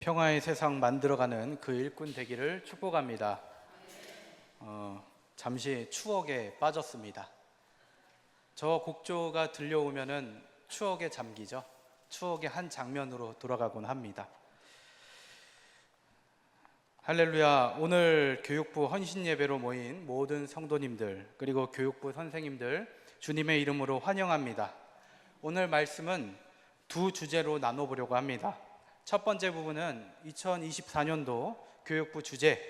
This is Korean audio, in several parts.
평화의 세상 만들어가는 그 일꾼 되기를 축복합니다. 잠시 추억에 빠졌습니다. 저 곡조가 들려오면은 추억에 잠기죠. 추억의 한 장면으로 돌아가곤 합니다. 할렐루야. 오늘 교육부 헌신 예배로 모인 모든 성도님들 그리고 교육부 선생님들 주님의 이름으로 환영합니다. 오늘 말씀은 두 주제로 나눠보려고 합니다. 첫 번째 부분은 2024년도 교육부 주제,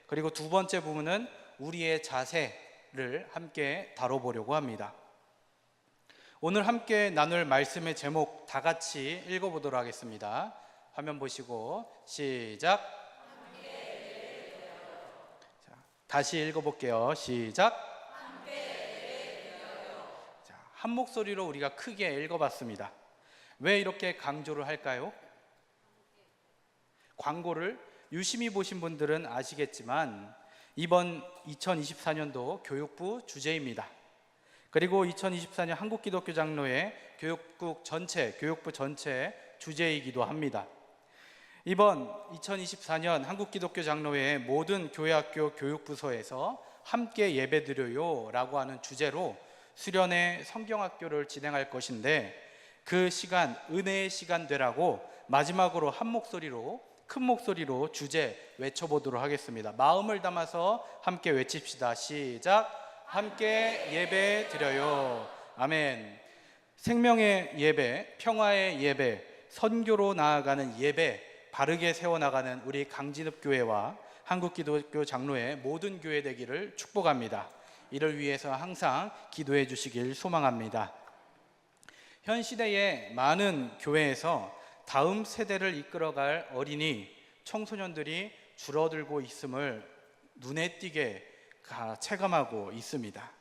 그리고 두 번째 부분은 우리의 자세를 함께 다뤄보려고 합니다. 오늘 함께 나눌 말씀의 제목 다 같이 읽어보도록 하겠습니다. 화면 보시고 시작. 자, 다시 읽어볼게요. 시작. 자, 한 목소리로 우리가 크게 읽어봤습니다. 왜 이렇게 강조를 할까요? 광고를 유심히 보신 분들은 아시겠지만 이번 2024년도 교육부 주제입니다. 그리고 2024년 한국기독교장로회 교육부 전체 주제이기도 합니다. 이번 2024년 한국기독교장로회의 모든 교회학교 교육부서에서 함께 예배드려요 라고 하는 주제로 수련회 성경학교를 진행할 것인데, 그 시간 은혜의 시간 되라고 마지막으로 한 목소리로, 큰 목소리로 주제 외쳐보도록 하겠습니다. 마음을 담아서 함께 외칩시다. 시작. 함께 예배 드려요. 아멘. 생명의 예배, 평화의 예배, 선교로 나아가는 예배, 바르게 세워나가는 우리 강진읍 교회와 한국기독교 장로회 모든 교회 되기를 축복합니다. 이를 위해서 항상 기도해 주시길 소망합니다. 현 시대의 많은 교회에서 다음 세대를 이끌어갈 어린이, 청소년들이 줄어들고 있음을 눈에 띄게 체감하고 있습니다.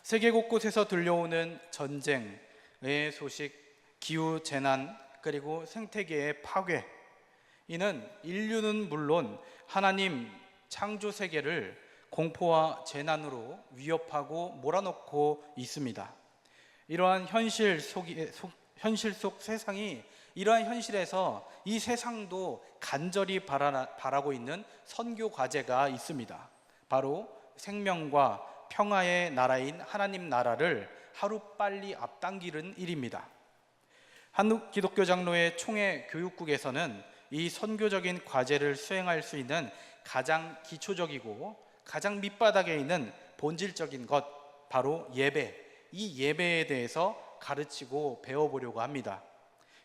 세계 곳곳에서 들려오는 전쟁의 소식, 기후재난, 그리고 생태계의 파괴, 이는 인류는 물론 하나님 창조세계를 공포와 재난으로 위협하고 몰아넣고 있습니다. 이러한 현실 속 세상이, 이러한 현실에서 이 세상도 간절히 바라고 있는 선교 과제가 있습니다. 바로 생명과 평화의 나라인 하나님 나라를 하루빨리 앞당기는 일입니다. 한국기독교장로회 총회 교육국에서는 이 선교적인 과제를 수행할 수 있는 가장 기초적이고 가장 밑바닥에 있는 본질적인 것, 바로 예배, 이 예배에 대해서 가르치고 배워보려고 합니다.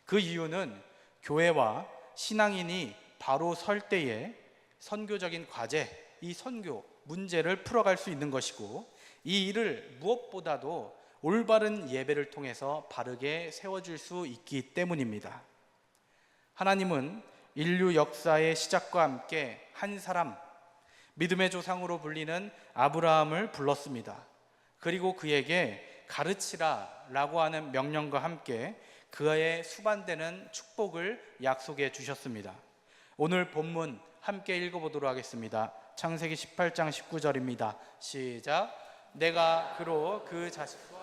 그 이유는 교회와 신앙인이 바로 설 때에 선교적인 과제, 이 선교 문제를 풀어갈 수 있는 것이고, 이 일을 무엇보다도 올바른 예배를 통해서 바르게 세워줄 수 있기 때문입니다. 하나님은 인류 역사의 시작과 함께 한 사람, 믿음의 조상으로 불리는 아브라함을 불렀습니다. 그리고 그에게 가르치라 라고 하는 명령과 함께 그의 수반되는 축복을 약속해 주셨습니다. 오늘 본문 함께 읽어보도록 하겠습니다. 창세기 18장 19절입니다. 시작. 내가 그로 그 자식과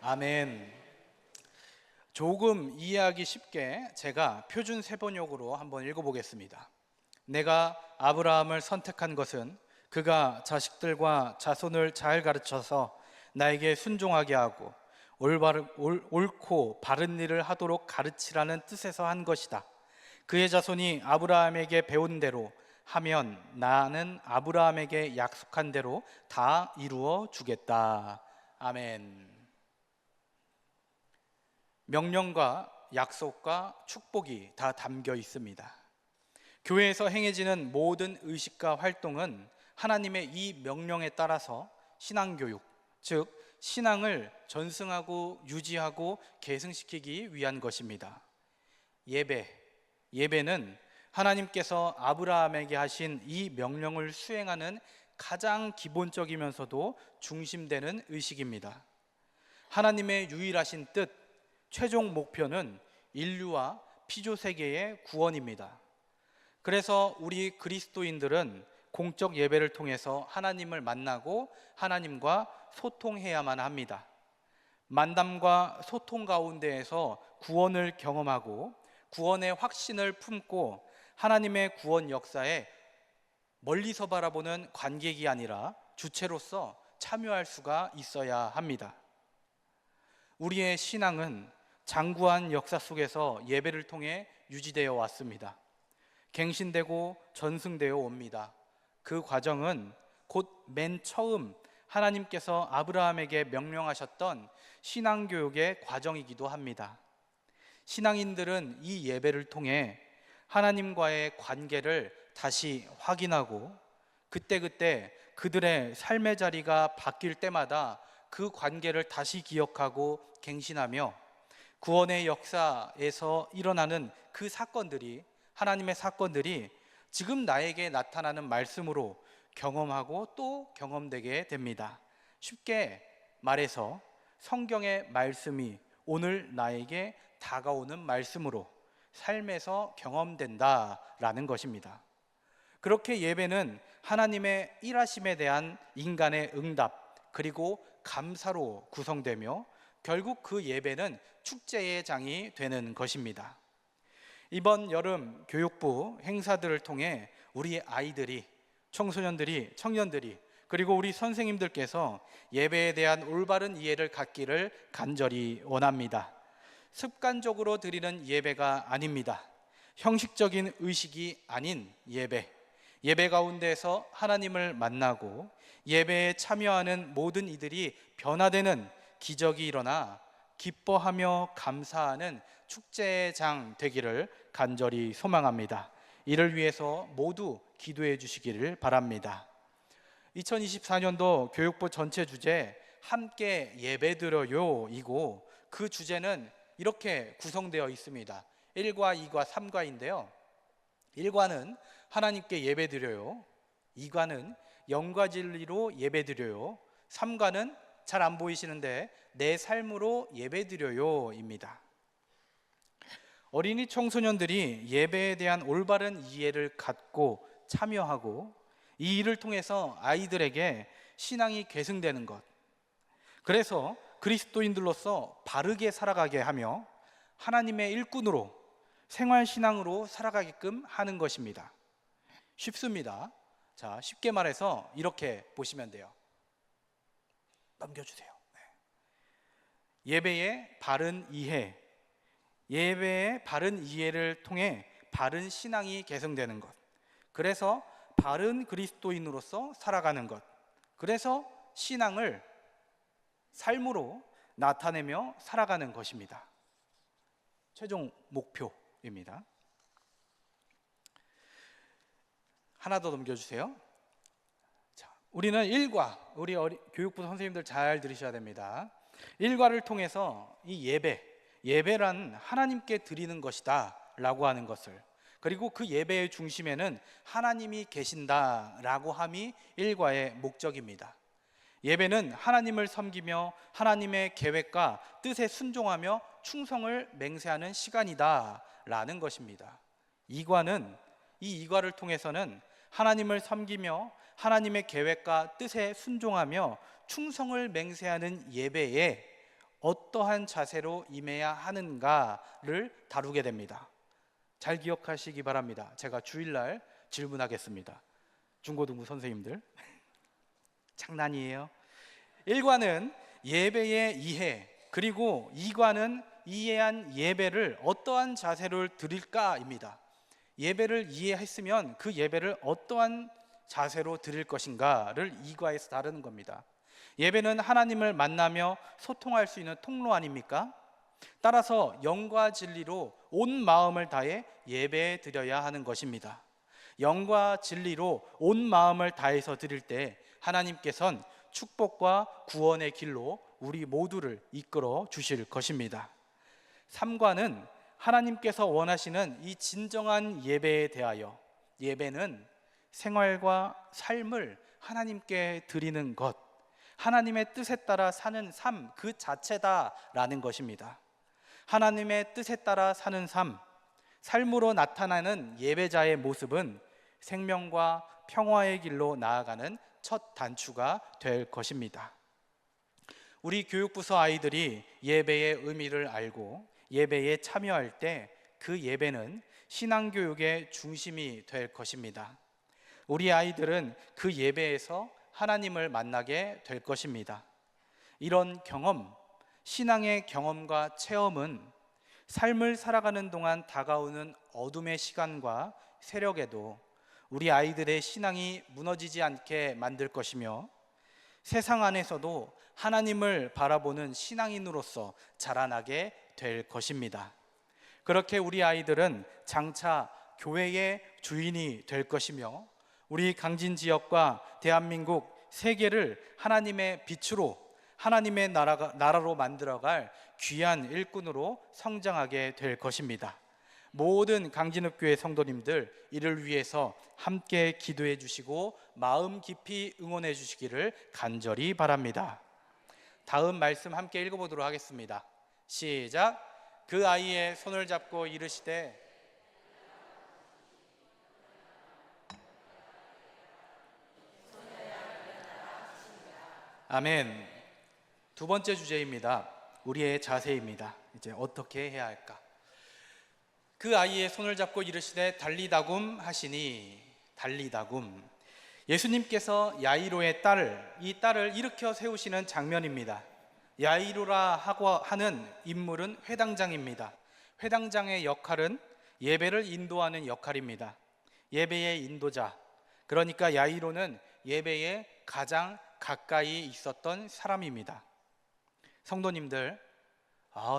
아멘. 조금 이해하기 쉽게 제가 표준 세번역으로 한번 읽어보겠습니다. 내가 아브라함을 선택한 것은 그가 자식들과 자손을 잘 가르쳐서 나에게 순종하게 하고 옳고 바른 일을 하도록 가르치라는 뜻에서 한 것이다. 그의 자손이 아브라함에게 배운 대로 하면 나는 아브라함에게 약속한 대로 다 이루어 주겠다. 아멘. 명령과 약속과 축복이 다 담겨 있습니다. 교회에서 행해지는 모든 의식과 활동은 하나님의 이 명령에 따라서 신앙교육, 즉 신앙을 전승하고 유지하고 계승시키기 위한 것입니다. 예배는 하나님께서 아브라함에게 하신 이 명령을 수행하는 가장 기본적이면서도 중심되는 의식입니다. 하나님의 유일하신 뜻, 최종 목표는 인류와 피조세계의 구원입니다. 그래서 우리 그리스도인들은 공적 예배를 통해서 하나님을 만나고 하나님과 소통해야만 합니다. 만남과 소통 가운데에서 구원을 경험하고 구원의 확신을 품고 하나님의 구원 역사에 멀리서 바라보는 관객이 아니라 주체로서 참여할 수가 있어야 합니다. 우리의 신앙은 장구한 역사 속에서 예배를 통해 유지되어 왔습니다. 갱신되고 전승되어 옵니다. 그 과정은 곧 맨 처음 하나님께서 아브라함에게 명령하셨던 신앙교육의 과정이기도 합니다. 신앙인들은 이 예배를 통해 하나님과의 관계를 다시 확인하고 그때그때 그들의 삶의 자리가 바뀔 때마다 그 관계를 다시 기억하고 갱신하며 구원의 역사에서 일어나는 그 사건들이, 하나님의 사건들이 지금 나에게 나타나는 말씀으로 경험하고 또 경험되게 됩니다. 쉽게 말해서 성경의 말씀이 오늘 나에게 다가오는 말씀으로 삶에서 경험된다라는 것입니다. 그렇게 예배는 하나님의 일하심에 대한 인간의 응답 그리고 감사로 구성되며 결국 그 예배는 축제의 장이 되는 것입니다. 이번 여름 교육부 행사들을 통해 우리 아이들이, 청소년들이, 청년들이 그리고 우리 선생님들께서 예배에 대한 올바른 이해를 갖기를 간절히 원합니다. 습관적으로 드리는 예배가 아닙니다. 형식적인 의식이 아닌 예배, 예배 가운데서 하나님을 만나고 예배에 참여하는 모든 이들이 변화되는 기적이 일어나 기뻐하며 감사하는 축제의 장 되기를 간절히 소망합니다. 이를 위해서 모두 기도해 주시기를 바랍니다. 2024년도 교육부 전체 주제 함께 예배드려요 이고 그 주제는 이렇게 구성되어 있습니다. 1과 2과 3과인데요. 1과는 하나님께 예배드려요. 2과는 영과 진리로 예배드려요. 3과는 잘 안 보이시는데 내 삶으로 예배드려요 입니다. 어린이 청소년들이 예배에 대한 올바른 이해를 갖고 참여하고 이 일을 통해서 아이들에게 신앙이 계승되는 것, 그래서 그리스도인들로서 바르게 살아가게 하며 하나님의 일꾼으로 생활신앙으로 살아가게끔 하는 것입니다. 쉽습니다. 자, 쉽게 말해서 이렇게 보시면 돼요. 넘겨주세요. 예배의 바른 이해, 예배의 바른 이해를 통해 바른 신앙이 계승되는 것, 그래서 바른 그리스도인으로서 살아가는 것, 그래서 신앙을 삶으로 나타내며 살아가는 것입니다. 최종 목표입니다. 하나 더 넘겨주세요. 자, 우리는 1과, 우리 교육부 선생님들 잘 들으셔야 됩니다. 1과를 통해서 이 예배란 하나님께 드리는 것이다 라고 하는 것을, 그리고 그 예배의 중심에는 하나님이 계신다라고 함이 1과의 목적입니다. 예배는 하나님을 섬기며 하나님의 계획과 뜻에 순종하며 충성을 맹세하는 시간이다 라는 것입니다. 2과는, 이 2과를 통해서는 하나님을 섬기며 하나님의 계획과 뜻에 순종하며 충성을 맹세하는 예배에 어떠한 자세로 임해야 하는가를 다루게 됩니다. 잘 기억하시기 바랍니다. 제가 주일날 질문하겠습니다. 중고등부 선생님들 장난이에요. 1과는 예배의 이해, 그리고 2과는 이해한 예배를 어떠한 자세로 드릴까입니다. 예배를 이해했으면 그 예배를 어떠한 자세로 드릴 것인가를 2과에서 다루는 겁니다. 예배는 하나님을 만나며 소통할 수 있는 통로 아닙니까? 따라서 영과 진리로 온 마음을 다해 예배에 드려야 하는 것입니다. 영과 진리로 온 마음을 다해서 드릴 때 하나님께서는 축복과 구원의 길로 우리 모두를 이끌어 주실 것입니다. 3과는 하나님께서 원하시는 이 진정한 예배에 대하여, 예배는 생활과 삶을 하나님께 드리는 것, 하나님의 뜻에 따라 사는 삶 그 자체다라는 것입니다. 하나님의 뜻에 따라 사는 삶, 삶으로 나타나는 예배자의 모습은 생명과 평화의 길로 나아가는 첫 단추가 될 것입니다. 우리 교육부서 아이들이 예배의 의미를 알고 예배에 참여할 때 그 예배는 신앙교육의 중심이 될 것입니다. 우리 아이들은 그 예배에서 하나님을 만나게 될 것입니다. 이런 경험, 신앙의 경험과 체험은 삶을 살아가는 동안 다가오는 어둠의 시간과 세력에도 우리 아이들의 신앙이 무너지지 않게 만들 것이며 세상 안에서도 하나님을 바라보는 신앙인으로서 자라나게 될 것입니다. 그렇게 우리 아이들은 장차 교회의 주인이 될 것이며 우리 강진 지역과 대한민국 세계를 하나님의 빛으로 하나님의 나라로 만들어갈 귀한 일꾼으로 성장하게 될 것입니다. 모든 강진읍교회 성도님들 이를 위해서 함께 기도해 주시고 마음 깊이 응원해 주시기를 간절히 바랍니다. 다음 말씀 함께 읽어보도록 하겠습니다. 시작. 그 아이의 손을 잡고 이르시되 아멘. 두 번째 주제입니다. 우리의 자세입니다. 이제 어떻게 해야 할까? 그 아이의 손을 잡고 이르시되 달리다굼 하시니, 달리다굼. 예수님께서 야이로의 이 딸을 일으켜 세우시는 장면입니다. 야이로라 하고 하는 인물은 회당장입니다. 회당장의 역할은 예배를 인도하는 역할입니다. 예배의 인도자, 그러니까 야이로는 예배에 가장 가까이 있었던 사람입니다. 성도님들,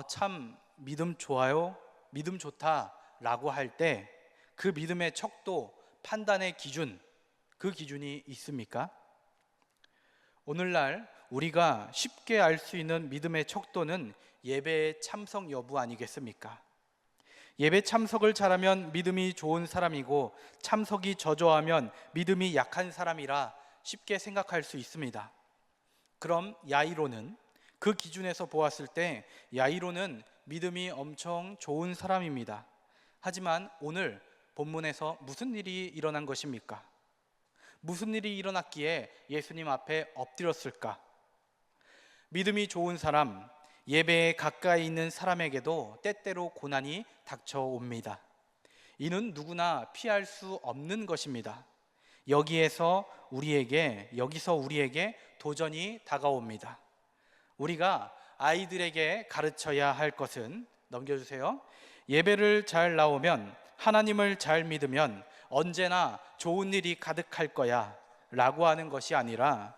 참 믿음 좋아요, 믿음 좋다라고 할 때 그 믿음의 척도, 판단의 기준, 그 기준이 있습니까? 오늘날 우리가 쉽게 알 수 있는 믿음의 척도는 예배의 참석 여부 아니겠습니까? 예배 참석을 잘하면 믿음이 좋은 사람이고 참석이 저조하면 믿음이 약한 사람이라 쉽게 생각할 수 있습니다. 그럼 야이로는 그 기준에서 보았을 때 야이로는 믿음이 엄청 좋은 사람입니다. 하지만 오늘 본문에서 무슨 일이 일어난 것입니까? 무슨 일이 일어났기에 예수님 앞에 엎드렸을까? 믿음이 좋은 사람, 예배에 가까이 있는 사람에게도 때때로 고난이 닥쳐옵니다. 이는 누구나 피할 수 없는 것입니다. 여기서 우리에게 도전이 다가옵니다. 우리가 아이들에게 가르쳐야 할 것은, 넘겨주세요. 예배를 잘 나오면, 하나님을 잘 믿으면 언제나 좋은 일이 가득할 거야 라고 하는 것이 아니라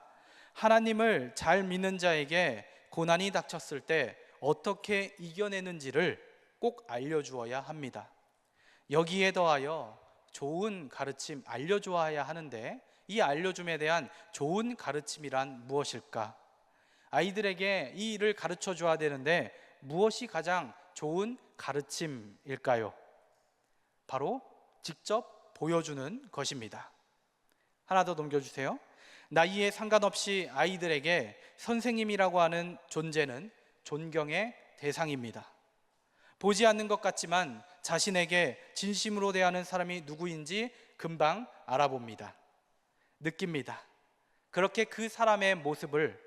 하나님을 잘 믿는 자에게 고난이 닥쳤을 때 어떻게 이겨내는지를 꼭 알려주어야 합니다. 여기에 더하여 좋은 가르침 알려주어야 하는데 이 알려줌에 대한 좋은 가르침이란 무엇일까? 아이들에게 이 일을 가르쳐 줘야 되는데 무엇이 가장 좋은 가르침일까요? 바로 직접 보여주는 것입니다. 하나 더 넘겨주세요. 나이에 상관없이 아이들에게 선생님이라고 하는 존재는 존경의 대상입니다. 보지 않는 것 같지만 자신에게 진심으로 대하는 사람이 누구인지 금방 알아봅니다. 느낍니다. 그렇게 그 사람의 모습을,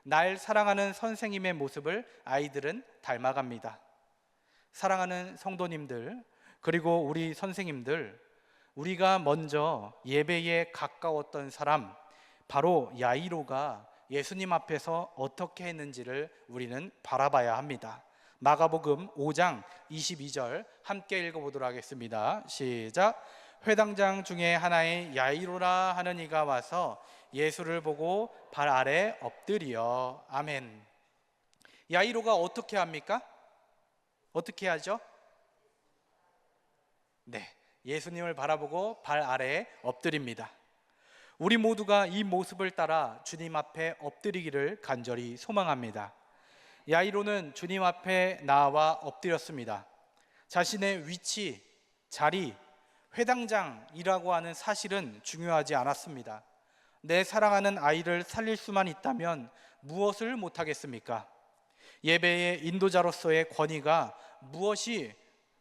날 사랑하는 선생님의 모습을 아이들은 닮아갑니다. 사랑하는 성도님들, 그리고 우리 선생님들, 우리가 먼저 예배에 가까웠던 사람, 바로 야이로가 예수님 앞에서 어떻게 했는지를 우리는 바라봐야 합니다. 마가복음 5장 22절 함께 읽어보도록 하겠습니다. 시작. 회당장 중에 하나의 야이로라 하는 이가 와서 예수를 보고 발 아래 엎드려. 아멘. 야이로가 어떻게 합니까? 어떻게 하죠? 네, 예수님을 바라보고 발 아래에 엎드립니다. 우리 모두가 이 모습을 따라 주님 앞에 엎드리기를 간절히 소망합니다. 야이로는 주님 앞에 나와 엎드렸습니다. 자신의 위치, 자리, 회당장이라고 하는 사실은 중요하지 않았습니다. 내 사랑하는 아이를 살릴 수만 있다면 무엇을 못하겠습니까? 예배의 인도자로서의 권위가 무엇이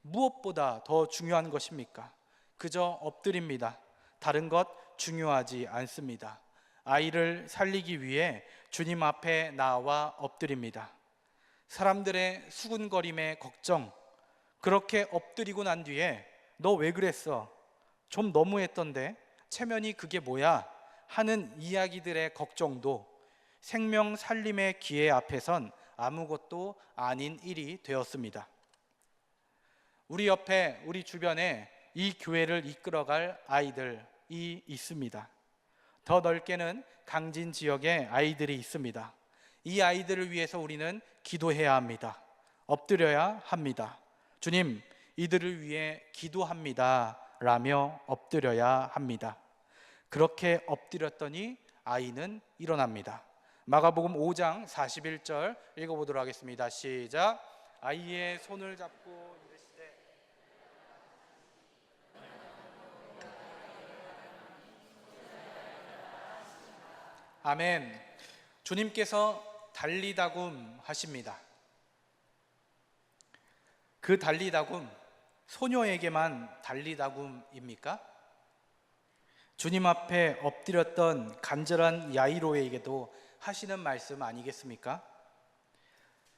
무엇보다 더 중요한 것입니까? 그저 엎드립니다. 다른 것 중요하지 않습니다. 아이를 살리기 위해 주님 앞에 나와 엎드립니다. 사람들의 수군거림에 걱정, 그렇게 엎드리고 난 뒤에 너 왜 그랬어? 좀 너무했던데? 체면이 그게 뭐야? 하는 이야기들의 걱정도 생명 살림의 기회 앞에선 아무것도 아닌 일이 되었습니다. 우리 옆에, 우리 주변에 이 교회를 이끌어갈 아이들이 있습니다. 더 넓게는 강진 지역에 아이들이 있습니다. 이 아이들을 위해서 우리는 기도해야 합니다. 엎드려야 합니다. 주님, 이들을 위해 기도합니다 라며 엎드려야 합니다. 그렇게 엎드렸더니 아이는 일어납니다. 마가복음 5장 41절 읽어보도록 하겠습니다. 시작. 아이의 손을 잡고 이르시되 아멘. 주님께서 달리다굼 하십니다. 그 달리다굼, 소녀에게만 달리다굼입니까? 주님 앞에 엎드렸던 간절한 야이로에게도 하시는 말씀 아니겠습니까?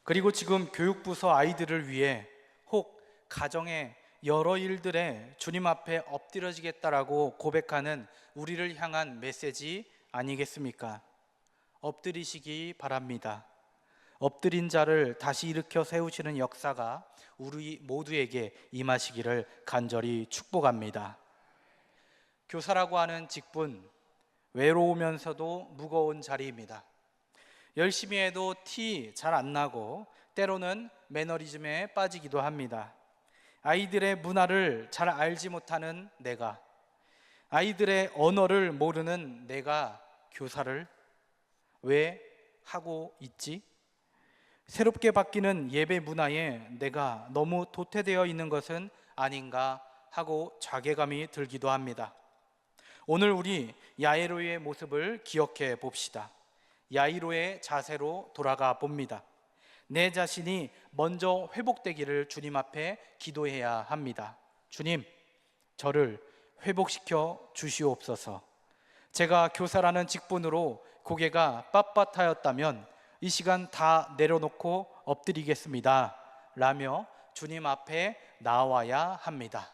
그리고 지금 교육부서 아이들을 위해 혹 가정의 여러 일들에 주님 앞에 엎드려지겠다라고 고백하는 우리를 향한 메시지 아니겠습니까? 엎드리시기 바랍니다. 엎드린 자를 다시 일으켜 세우시는 역사가 우리 모두에게 임하시기를 간절히 축복합니다. 교사라고 하는 직분, 외로우면서도 무거운 자리입니다. 열심히 해도 티 잘 안 나고 때로는 매너리즘에 빠지기도 합니다. 아이들의 문화를 잘 알지 못하는 내가, 아이들의 언어를 모르는 내가 교사를 왜 하고 있지? 새롭게 바뀌는 예배 문화에 내가 너무 도태되어 있는 것은 아닌가 하고 자괴감이 들기도 합니다. 오늘 우리 야이로의 모습을 기억해 봅시다. 야이로의 자세로 돌아가 봅니다. 내 자신이 먼저 회복되기를 주님 앞에 기도해야 합니다. 주님, 저를 회복시켜 주시옵소서. 제가 교사라는 직분으로 고개가 빳빳하였다면 이 시간 다 내려놓고 엎드리겠습니다 라며 주님 앞에 나와야 합니다.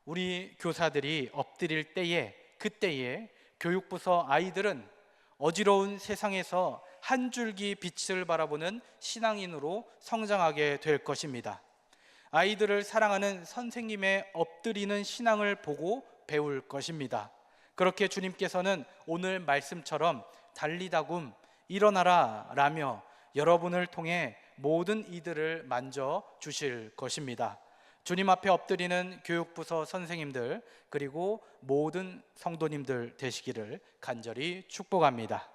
우리 교사들이 엎드릴 때에, 그때에 교육부서 아이들은 어지러운 세상에서 한 줄기 빛을 바라보는 신앙인으로 성장하게 될 것입니다. 아이들을 사랑하는 선생님의 엎드리는 신앙을 보고 배울 것입니다. 그렇게 주님께서는 오늘 말씀처럼 달리다굼 일어나라 라며 여러분을 통해 모든 이들을 만져 주실 것입니다. 주님 앞에 엎드리는 교육부서 선생님들 그리고 모든 성도님들 되시기를 간절히 축복합니다.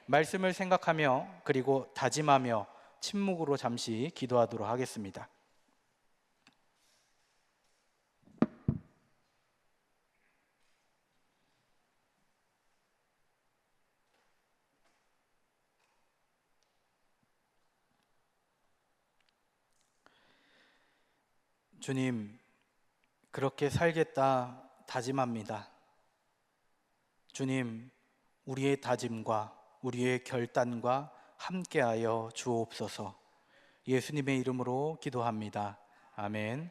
말씀을 생각하며 그리고 다짐하며 침묵으로 잠시 기도하도록 하겠습니다. 주님, 그렇게 살겠다 다짐합니다. 주님, 우리의 다짐과 우리의 결단과 함께하여 주옵소서. 예수님의 이름으로 기도합니다. 아멘.